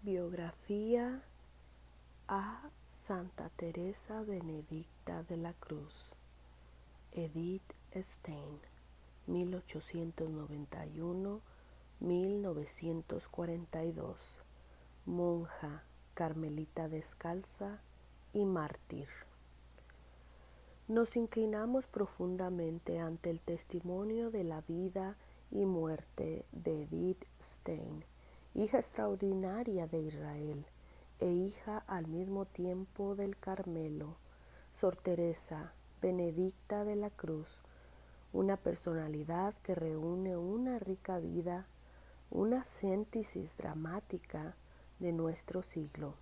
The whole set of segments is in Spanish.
Biografía a Santa Teresa Benedicta de la Cruz. Edith Stein, 1891-1942. Monja, carmelita descalza y mártir. Nos inclinamos profundamente ante el testimonio de la vida y muerte de Edith Stein, hija extraordinaria de Israel e hija al mismo tiempo del Carmelo, Sor Teresa Benedicta de la Cruz, una personalidad que reúne una rica vida, una síntesis dramática de nuestro siglo.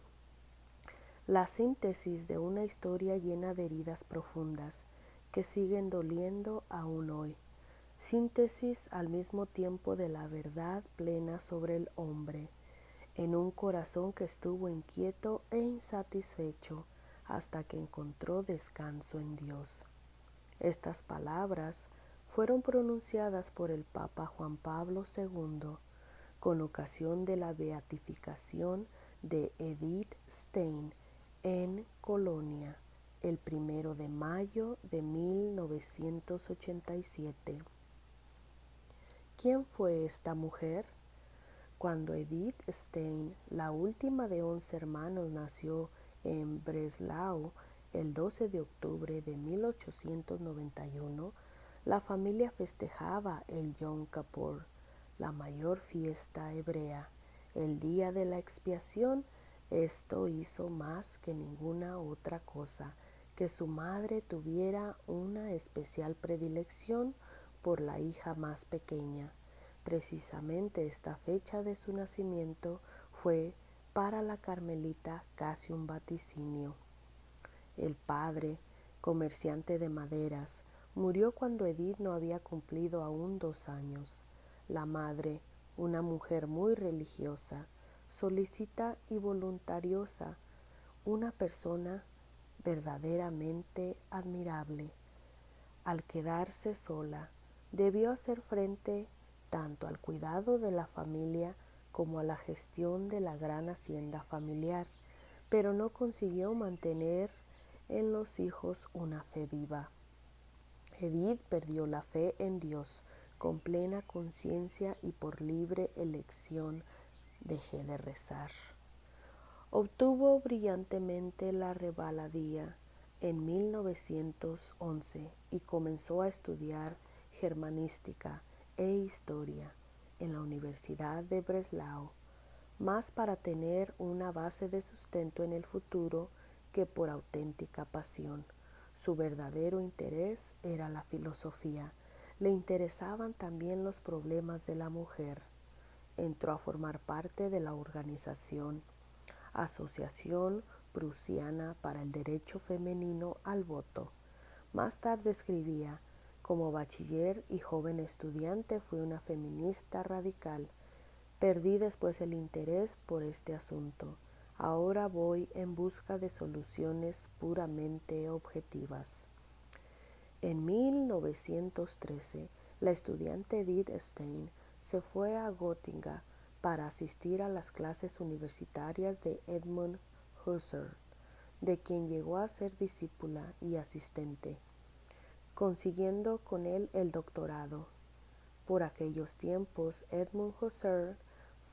La síntesis de una historia llena de heridas profundas que siguen doliendo aún hoy. Síntesis al mismo tiempo de la verdad plena sobre el hombre, en un corazón que estuvo inquieto e insatisfecho hasta que encontró descanso en Dios. Estas palabras fueron pronunciadas por el Papa Juan Pablo II con ocasión de la beatificación de Edith Stein en Colonia, el 1 de mayo de 1987. ¿Quién fue esta mujer? Cuando Edith Stein, la última de 11 hermanos, nació en Breslau el 12 de octubre de 1891, la familia festejaba el Yom Kippur, la mayor fiesta hebrea, el día de la expiación. Esto hizo más que ninguna otra cosa que su madre tuviera una especial predilección por la hija más pequeña. Precisamente esta fecha de su nacimiento fue para la carmelita casi un vaticinio. El padre, comerciante de maderas, murió cuando Edith no había cumplido aún 2 años. La madre, una mujer muy religiosa, solícita y voluntariosa, una persona verdaderamente admirable. Al quedarse sola, debió hacer frente tanto al cuidado de la familia como a la gestión de la gran hacienda familiar, pero no consiguió mantener en los hijos una fe viva. Edith perdió la fe en Dios con plena conciencia y por libre elección dejé de rezar. Obtuvo brillantemente la revaladía en 1911 y comenzó a estudiar germanística e historia en la Universidad de Breslau, más para tener una base de sustento en el futuro que por auténtica pasión. Su verdadero interés era la filosofía. Le interesaban también los problemas de la mujer. Entró a formar parte de la organización Asociación Prusiana para el Derecho Femenino al Voto. Más tarde escribía: como bachiller y joven estudiante fui una feminista radical. Perdí después el interés por este asunto. Ahora voy en busca de soluciones puramente objetivas. En 1913, la estudiante Edith Stein se fue a Göttingen para asistir a las clases universitarias de Edmund Husserl, de quien llegó a ser discípula y asistente, consiguiendo con él el doctorado. Por aquellos tiempos, Edmund Husserl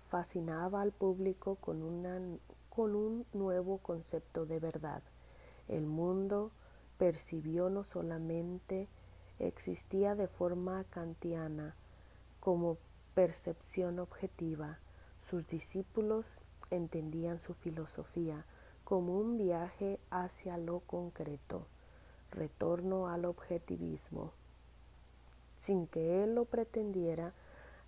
fascinaba al público con un nuevo concepto de verdad. El mundo percibió no solamente existía de forma kantiana como percepción objetiva. Sus discípulos entendían su filosofía como un viaje hacia lo concreto, retorno al objetivismo. Sin que él lo pretendiera,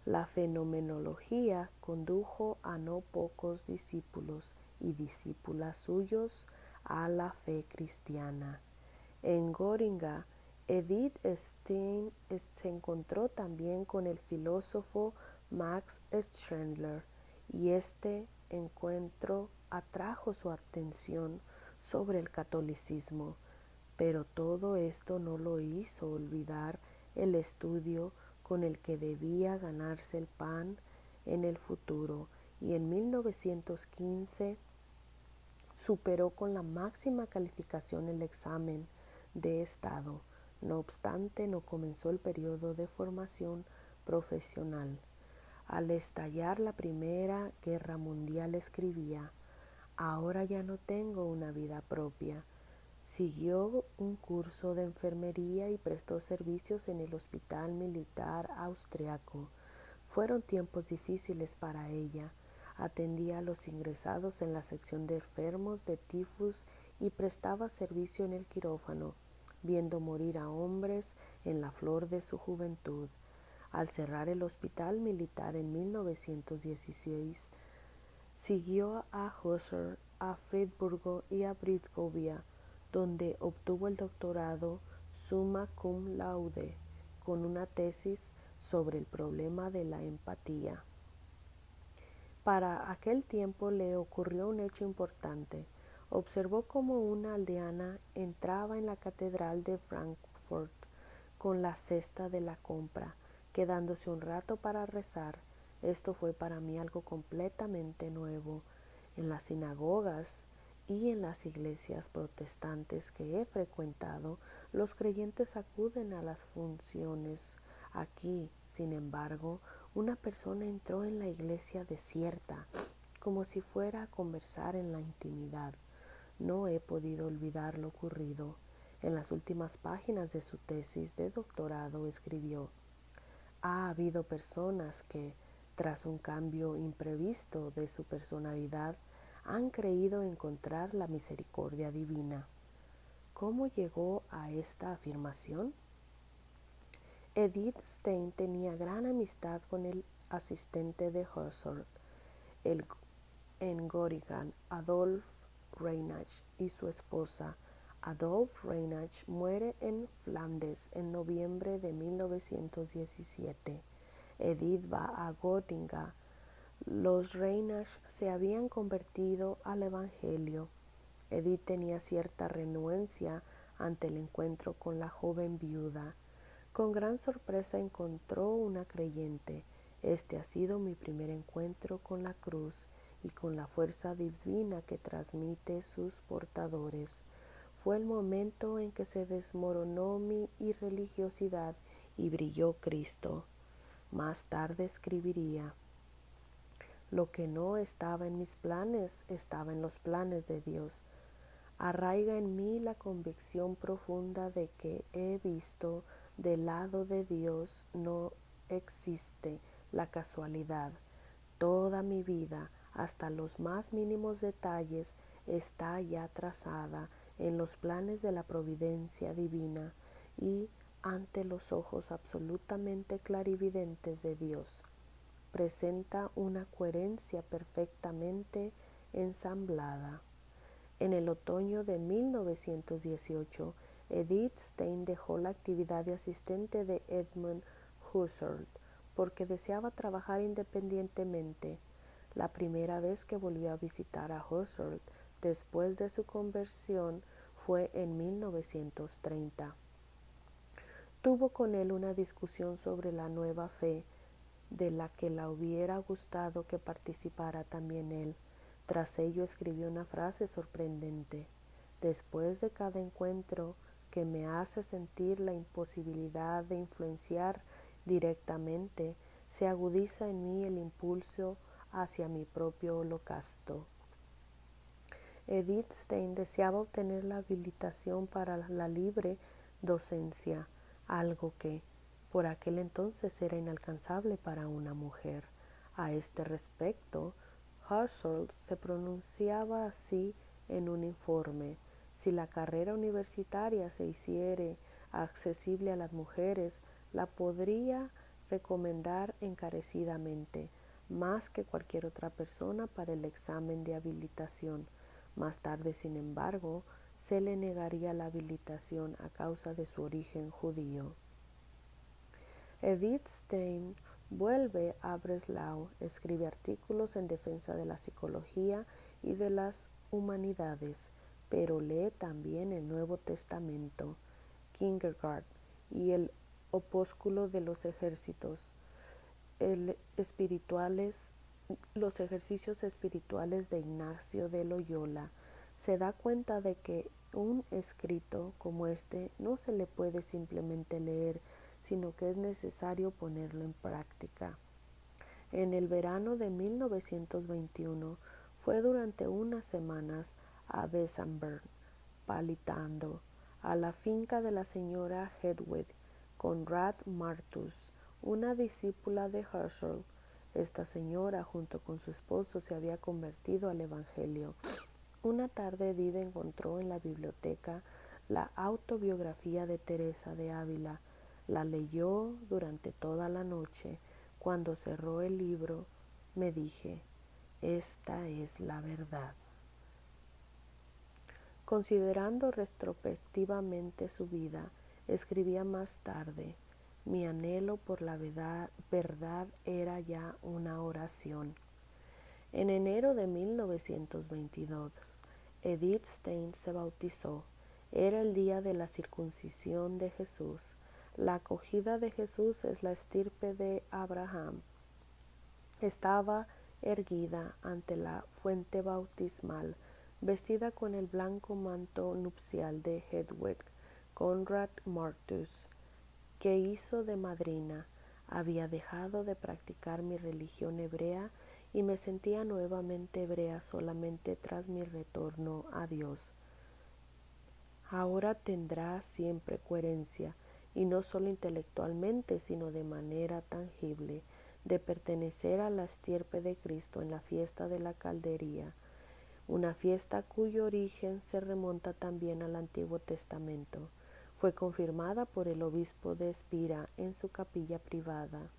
la fenomenología condujo a no pocos discípulos y discípulas suyos a la fe cristiana. En Göttingen, Edith Stein se encontró también con el filósofo Max Scheler, y este encuentro atrajo su atención sobre el catolicismo, pero todo esto no lo hizo olvidar el estudio con el que debía ganarse el pan en el futuro y en 1915 superó con la máxima calificación el examen de estado. No obstante, no comenzó el periodo de formación profesional. Al estallar la Primera Guerra Mundial escribía: "Ahora ya no tengo una vida propia". Siguió un curso de enfermería y prestó servicios en el Hospital Militar Austriaco. Fueron tiempos difíciles para ella. Atendía a los ingresados en la sección de enfermos de tifus y prestaba servicio en el quirófano, viendo morir a hombres en la flor de su juventud. Al cerrar el hospital militar en 1916, siguió a Husserl, a Friburgo y a Brisgovia, donde obtuvo el doctorado summa cum laude con una tesis sobre el problema de la empatía. Para aquel tiempo le ocurrió un hecho importante. Observó cómo una aldeana entraba en la catedral de Frankfurt con la cesta de la compra, quedándose un rato para rezar. Esto fue para mí algo completamente nuevo. En las sinagogas y en las iglesias protestantes que he frecuentado, los creyentes acuden a las funciones. Aquí, sin embargo, una persona entró en la iglesia desierta, como si fuera a conversar en la intimidad. No he podido olvidar lo ocurrido. En las últimas páginas de su tesis de doctorado escribió: "Ha habido personas que, tras un cambio imprevisto de su personalidad, han creído encontrar la misericordia divina". ¿Cómo llegó a esta afirmación? Edith Stein tenía gran amistad con el asistente de Husserl en Göttingen, Adolf Reinach, y su esposa. Adolf Reinach muere en Flandes en noviembre de 1917. Edith va a Göttingen. Los Reinach se habían convertido al Evangelio. Edith tenía cierta renuencia ante el encuentro con la joven viuda. Con gran sorpresa encontró una creyente. Este ha sido mi primer encuentro con la cruz y con la fuerza divina que transmite sus portadores. Fue el momento en que se desmoronó mi irreligiosidad y brilló Cristo. Más tarde escribiría: "Lo que no estaba en mis planes estaba en los planes de Dios". Arraiga en mí la convicción profunda de que he visto del lado de Dios. No existe la casualidad. Toda mi vida, hasta los más mínimos detalles, está ya trazada en los planes de la providencia divina y ante los ojos absolutamente clarividentes de Dios. Presenta una coherencia perfectamente ensamblada. En el otoño de 1918, Edith Stein dejó la actividad de asistente de Edmund Husserl porque deseaba trabajar independientemente. La primera vez que volvió a visitar a Husserl después de su conversión fue en 1930. Tuvo con él una discusión sobre la nueva fe, de la que le hubiera gustado que participara también él. Tras ello escribió una frase sorprendente: "Después de cada encuentro que me hace sentir la imposibilidad de influenciar directamente, se agudiza en mí el impulso hacia mi propio holocausto". Edith Stein deseaba obtener la habilitación para la libre docencia, algo que, por aquel entonces, era inalcanzable para una mujer. A este respecto, Husserl se pronunciaba así en un informe: "Si la carrera universitaria se hiciere accesible a las mujeres, la podría recomendar encarecidamente, más que cualquier otra persona, para el examen de habilitación. Más tarde, sin embargo, se le negaría la habilitación a causa de su origen judío". Edith Stein vuelve a Breslau, escribe artículos en defensa de la psicología y de las humanidades, pero lee también el Nuevo Testamento, Kierkegaard y el Opúsculo de los Ejércitos espirituales los ejercicios espirituales de Ignacio de Loyola, se da cuenta de que un escrito como este no se le puede simplemente leer, sino que es necesario ponerlo en práctica. En el verano de 1921 fue durante unas semanas a Bessenberg, Palitando, a la finca de la señora Hedwig Conrad Martus, una discípula de Herschel. Esta señora, junto con su esposo, se había convertido al Evangelio. Una tarde Edith encontró en la biblioteca la autobiografía de Teresa de Ávila. La leyó durante toda la noche. Cuando cerró el libro, me dije, esta es la verdad. Considerando retrospectivamente su vida, escribía más tarde, mi anhelo por la verdad era ya una oración. En enero de 1922, Edith Stein se bautizó. Era el día de la circuncisión de Jesús. La acogida de Jesús es la estirpe de Abraham. Estaba erguida ante la fuente bautismal, vestida con el blanco manto nupcial de Hedwig Conrad Martus, que hizo de madrina. Había dejado de practicar mi religión hebrea y me sentía nuevamente hebrea solamente tras mi retorno a Dios. Ahora tendrá siempre coherencia, y no solo intelectualmente, sino de manera tangible, de pertenecer a la estirpe de Cristo en la fiesta de la caldería, una fiesta cuyo origen se remonta también al Antiguo Testamento. Fue confirmada por el obispo de Spira en su capilla privada.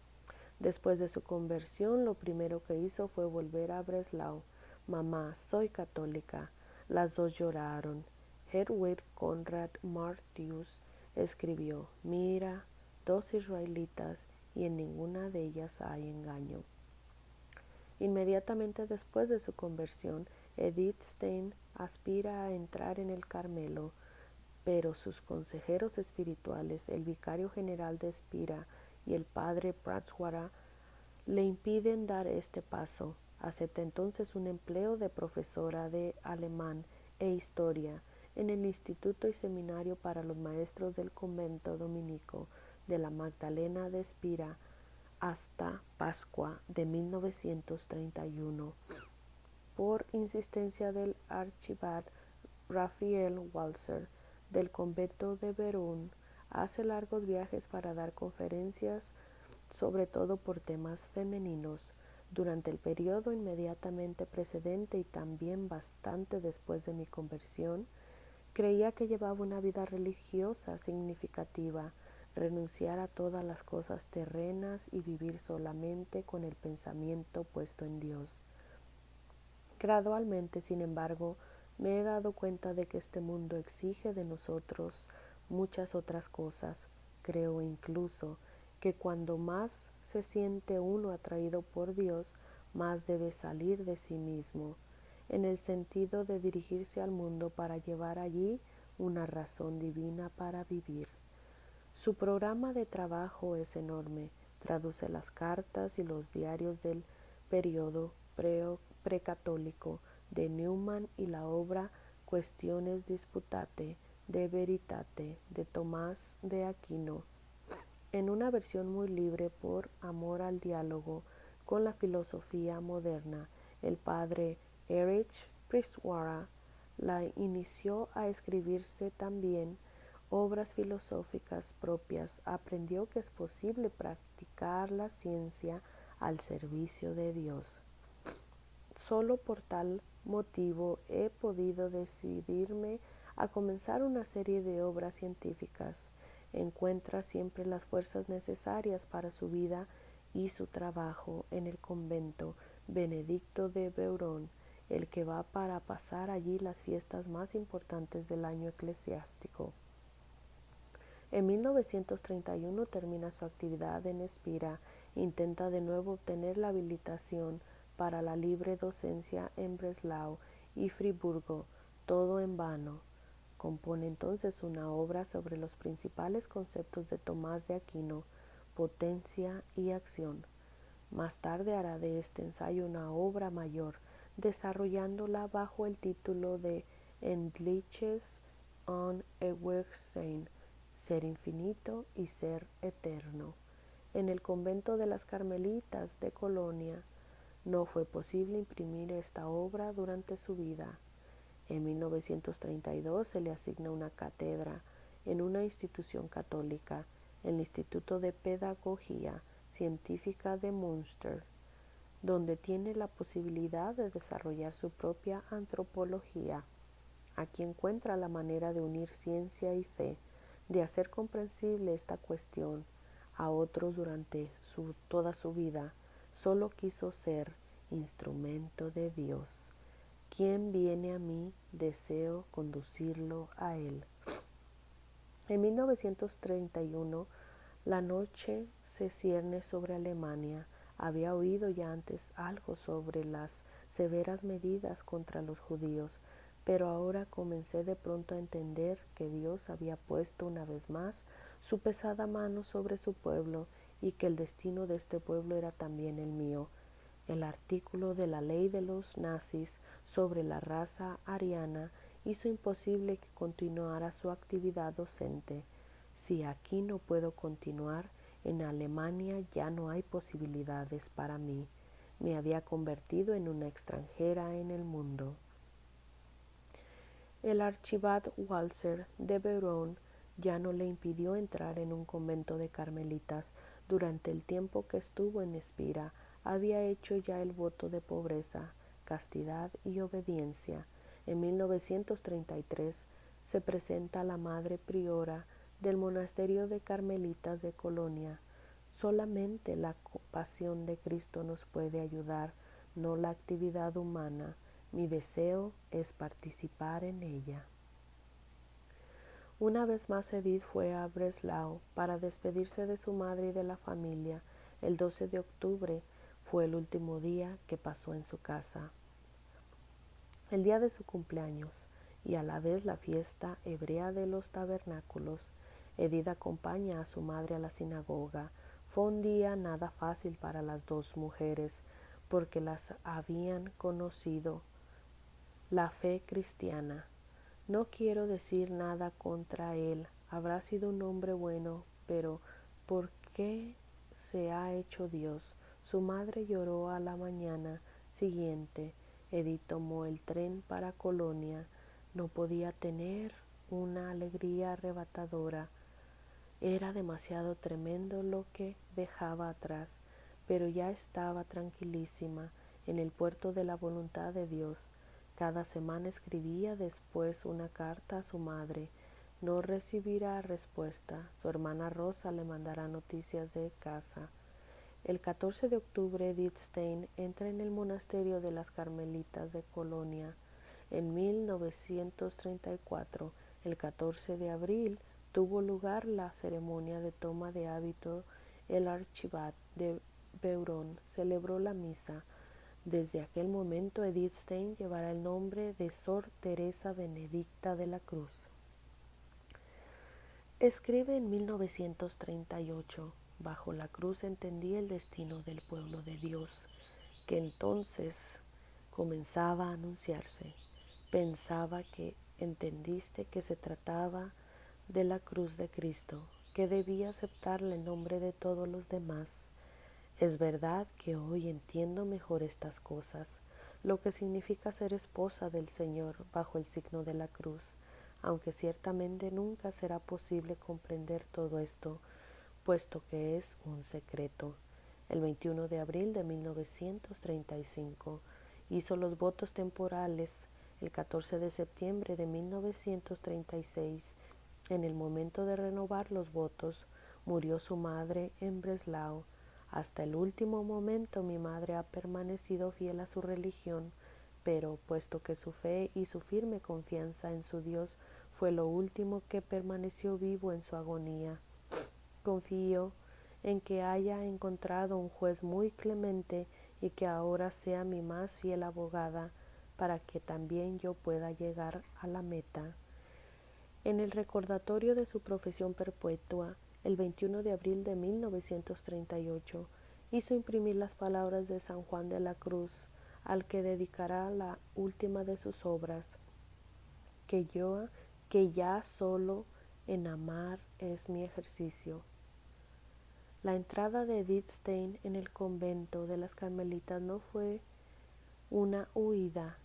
Después de su conversión, lo primero que hizo fue volver a Breslau. Mamá, soy católica. Las dos lloraron. Hedwig Conrad Martius escribió, mira, dos israelitas y en ninguna de ellas hay engaño. Inmediatamente después de su conversión, Edith Stein aspira a entrar en el Carmelo, pero sus consejeros espirituales, el vicario general de Spira y el padre Pratswara, le impiden dar este paso. Acepta entonces un empleo de profesora de alemán e historia en el Instituto y Seminario para los Maestros del Convento Dominico de la Magdalena de Spira hasta Pascua de 1931. Por insistencia del archibald Raphael Walser del convento de Berún, hace largos viajes para dar conferencias, sobre todo por temas femeninos. Durante el periodo inmediatamente precedente y también bastante después de mi conversión, creía que llevaba una vida religiosa significativa, renunciar a todas las cosas terrenas y vivir solamente con el pensamiento puesto en Dios. Gradualmente, sin embargo, me he dado cuenta de que este mundo exige de nosotros muchas otras cosas. Creo incluso que cuando más se siente uno atraído por Dios, más debe salir de sí mismo, en el sentido de dirigirse al mundo para llevar allí una razón divina para vivir. Su programa de trabajo es enorme, traduce las cartas y los diarios del periodo precatólico de Newman y la obra Cuestiones Disputate de Veritate de Tomás de Aquino, en una versión muy libre por amor al diálogo con la filosofía moderna. El padre Erich Priswara la inició a escribirse también obras filosóficas propias. Aprendió que es posible practicar la ciencia al servicio de Dios. Solo por tal motivo he podido decidirme a comenzar una serie de obras científicas. Encuentra siempre las fuerzas necesarias para su vida y su trabajo en el convento Benedicto de Beurón, el que va para pasar allí las fiestas más importantes del año eclesiástico. En 1931 termina su actividad en Spira, intenta de nuevo obtener la habilitación para la libre docencia en Breslau y Friburgo, todo en vano. Compone entonces una obra sobre los principales conceptos de Tomás de Aquino, potencia y acción. Más tarde hará de este ensayo una obra mayor, desarrollándola bajo el título de Endliches on Ewigsein, Ser infinito y ser eterno. En el convento de las Carmelitas de Colonia no fue posible imprimir esta obra durante su vida. En 1932 se le asigna una cátedra en una institución católica, el Instituto de Pedagogía Científica de Münster, donde tiene la posibilidad de desarrollar su propia antropología. Aquí encuentra la manera de unir ciencia y fe, de hacer comprensible esta cuestión a otros durante toda su vida. Solo quiso ser instrumento de Dios. Quien viene a mí, deseo conducirlo a Él. En 1931, la noche se cierne sobre Alemania. Había oído ya antes algo sobre las severas medidas contra los judíos, pero ahora comencé de pronto a entender que Dios había puesto una vez más su pesada mano sobre su pueblo y que el destino de este pueblo era también el mío. El artículo de la ley de los nazis sobre la raza ariana hizo imposible que continuara su actividad docente. Si aquí no puedo continuar, en Alemania ya no hay posibilidades para mí. Me había convertido en una extranjera en el mundo. El archibald Walser de Beuron ya no le impidió entrar en un convento de carmelitas. Durante el tiempo que estuvo en Espira, había hecho ya el voto de pobreza, castidad y obediencia. En 1933 se presenta la madre priora del monasterio de carmelitas de Colonia. Solamente la pasión de Cristo nos puede ayudar, no la actividad humana. Mi deseo es participar en ella. Una vez más Edith fue a Breslau para despedirse de su madre y de la familia. El 12 de octubre fue el último día que pasó en su casa. El día de su cumpleaños y a la vez la fiesta hebrea de los tabernáculos. Edith acompaña a su madre a la sinagoga. Fue un día nada fácil para las dos mujeres porque las habían conocido la fe cristiana. No quiero decir nada contra él, habrá sido un hombre bueno, pero ¿por qué se ha hecho Dios? Su madre lloró a la mañana siguiente. Edith tomó el tren para Colonia. No podía tener una alegría arrebatadora. Era demasiado tremendo lo que dejaba atrás, pero ya estaba tranquilísima en el puerto de la voluntad de Dios. Cada semana escribía después una carta a su madre. No recibirá respuesta. Su hermana Rosa le mandará noticias de casa. El 14 de octubre Edith Stein entra en el monasterio de las Carmelitas de Colonia. En 1934, el 14 de abril, tuvo lugar la ceremonia de toma de hábito. El archibald de Beuron celebró la misa. Desde aquel momento Edith Stein llevará el nombre de Sor Teresa Benedicta de la Cruz. Escribe en 1938, bajo la cruz entendí el destino del pueblo de Dios, que entonces comenzaba a anunciarse. Pensaba que entendiste que se trataba de la cruz de Cristo, que debía aceptarle en nombre de todos los demás. Es verdad que hoy entiendo mejor estas cosas, lo que significa ser esposa del Señor bajo el signo de la cruz, aunque ciertamente nunca será posible comprender todo esto, puesto que es un secreto. El 21 de abril de 1935 hizo los votos temporales. El 14 de septiembre de 1936, en el momento de renovar los votos, murió su madre en Breslau. Hasta el último momento mi madre ha permanecido fiel a su religión, pero puesto que su fe y su firme confianza en su Dios fue lo último que permaneció vivo en su agonía, confío en que haya encontrado un juez muy clemente y que ahora sea mi más fiel abogada para que también yo pueda llegar a la meta. En el recordatorio de su profesión perpetua, el 21 de abril de 1938, hizo imprimir las palabras de San Juan de la Cruz, al que dedicará la última de sus obras, que ya solo en amar es mi ejercicio. La entrada de Edith Stein en el convento de las Carmelitas no fue una huida.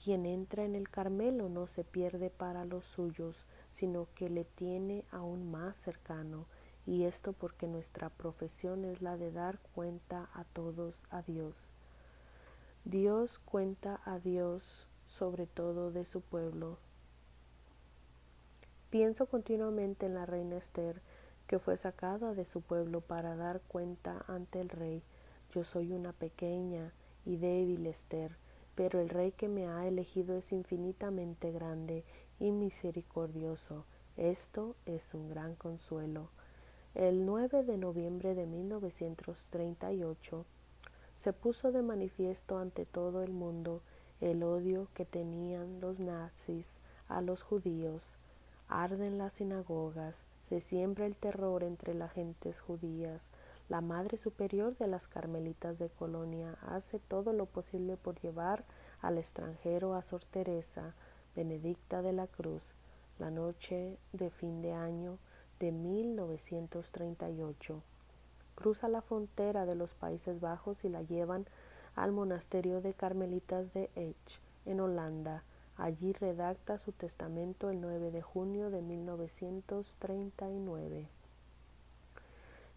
Quien entra en el Carmelo no se pierde para los suyos, sino que le tiene aún más cercano, y esto porque nuestra profesión es la de dar cuenta a todos a Dios. Dios cuenta a Dios sobre todo de su pueblo. Pienso continuamente en la reina Esther, que fue sacada de su pueblo para dar cuenta ante el rey. Yo soy una pequeña y débil Esther, pero el rey que me ha elegido es infinitamente grande y misericordioso. Esto es un gran consuelo. El 9 de noviembre de 1938 se puso de manifiesto ante todo el mundo el odio que tenían los nazis a los judíos. Arden las sinagogas, se siembra el terror entre las gentes judías. La Madre Superior de las Carmelitas de Colonia hace todo lo posible por llevar al extranjero a Sor Teresa Benedicta de la Cruz. La noche de fin de año de 1938. Cruza la frontera de los Países Bajos y la llevan al monasterio de Carmelitas de Esch, en Holanda. Allí redacta su testamento el 9 de junio de 1939.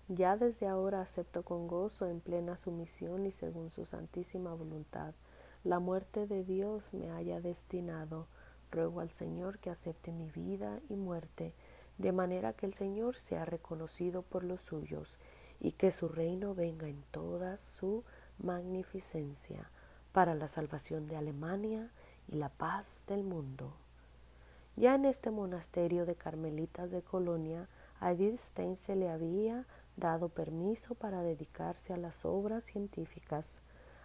Ya desde ahora acepto con gozo, en plena sumisión y según su santísima voluntad, la muerte de Dios me haya destinado. Ruego al Señor que acepte mi vida y muerte, de manera que el Señor sea reconocido por los suyos y que su reino venga en toda su magnificencia para la salvación de Alemania y la paz del mundo. Ya en este monasterio de Carmelitas de Colonia, a Edith Stein se le había dado permiso para dedicarse a las obras científicas.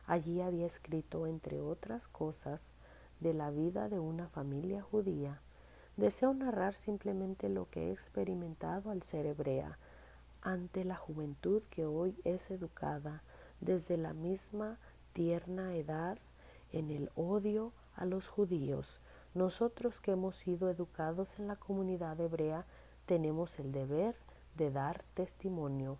Allí había escrito, entre otras cosas, de la vida de una familia judía. Deseo narrar simplemente lo que he experimentado al ser hebrea, ante la juventud que hoy es educada desde la misma tierna edad en el odio a los judíos. Nosotros que hemos sido educados en la comunidad hebrea tenemos el deber de dar testimonio.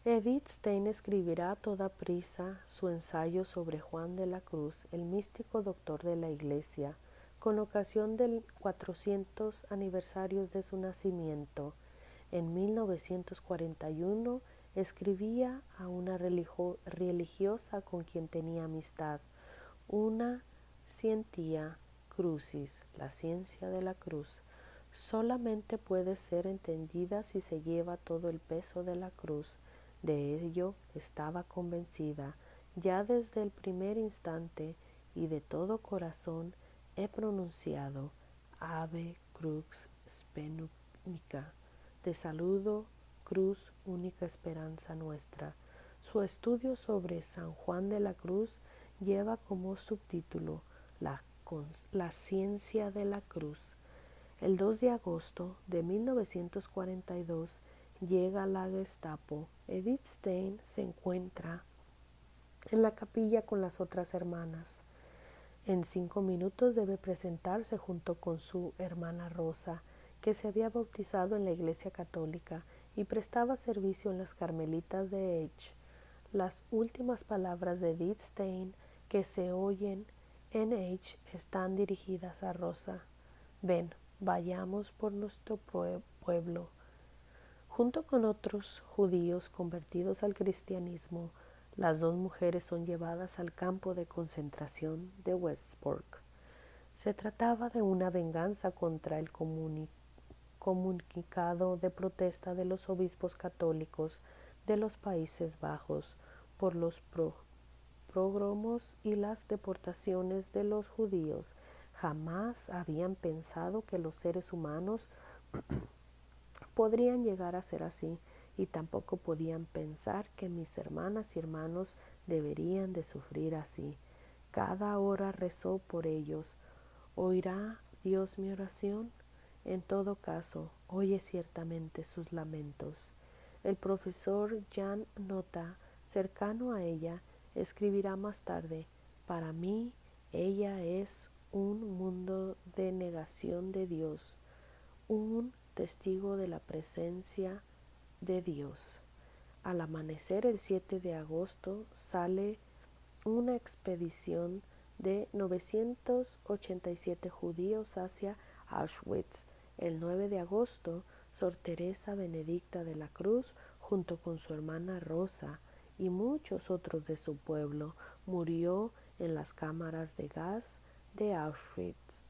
Edith Stein escribirá a toda prisa su ensayo sobre Juan de la Cruz, el místico doctor de la Iglesia, con ocasión del 400 aniversario de su nacimiento. En 1941 escribía a una religiosa con quien tenía amistad, una scientia crucis, la ciencia de la cruz, solamente puede ser entendida si se lleva todo el peso de la cruz. De ello estaba convencida. Ya desde el primer instante y de todo corazón he pronunciado Ave Crux Spenunica. Te saludo, Cruz, única esperanza nuestra. Su estudio sobre San Juan de la Cruz lleva como subtítulo La ciencia de la cruz. El 2 de agosto de 1942 llega la Gestapo. Edith Stein se encuentra en la capilla con las otras hermanas. En 5 minutos debe presentarse junto con su hermana Rosa, que se había bautizado en la Iglesia Católica y prestaba servicio en las Carmelitas de Esch. Las últimas palabras de Edith Stein que se oyen en Esch están dirigidas a Rosa. Ven, vayamos por nuestro pueblo. Junto con otros judíos convertidos al cristianismo, las dos mujeres son llevadas al campo de concentración de Westport. Se trataba de una venganza contra el comunicado de protesta de los obispos católicos de los Países Bajos por los pogromos y las deportaciones de los judíos. Jamás habían pensado que los seres humanos podrían llegar a ser así, y tampoco podían pensar que mis hermanas y hermanos deberían de sufrir así. Cada hora rezó por ellos. ¿Oirá Dios mi oración? En todo caso, oye ciertamente sus lamentos. El profesor Jan Nota, cercano a ella, escribirá más tarde: para mí, ella es un mundo de negación de Dios, un testigo de la presencia de Dios. Al amanecer el 7 de agosto sale una expedición de 987 judíos hacia Auschwitz. El 9 de agosto, Sor Teresa Benedicta de la Cruz, junto con su hermana Rosa y muchos otros de su pueblo, murió en las cámaras de gas de Auschwitz.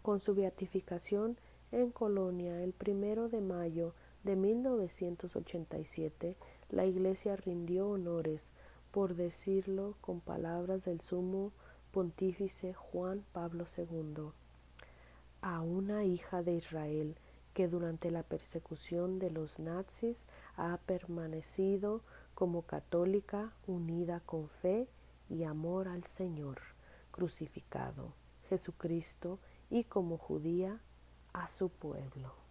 Con su beatificación en Colonia el 1 de mayo de 1987, la Iglesia rindió honores, por decirlo con palabras del sumo pontífice Juan Pablo II, a una hija de Israel que durante la persecución de los nazis ha permanecido como católica unida con fe y amor al Señor crucificado, Jesucristo, y como judía a su pueblo.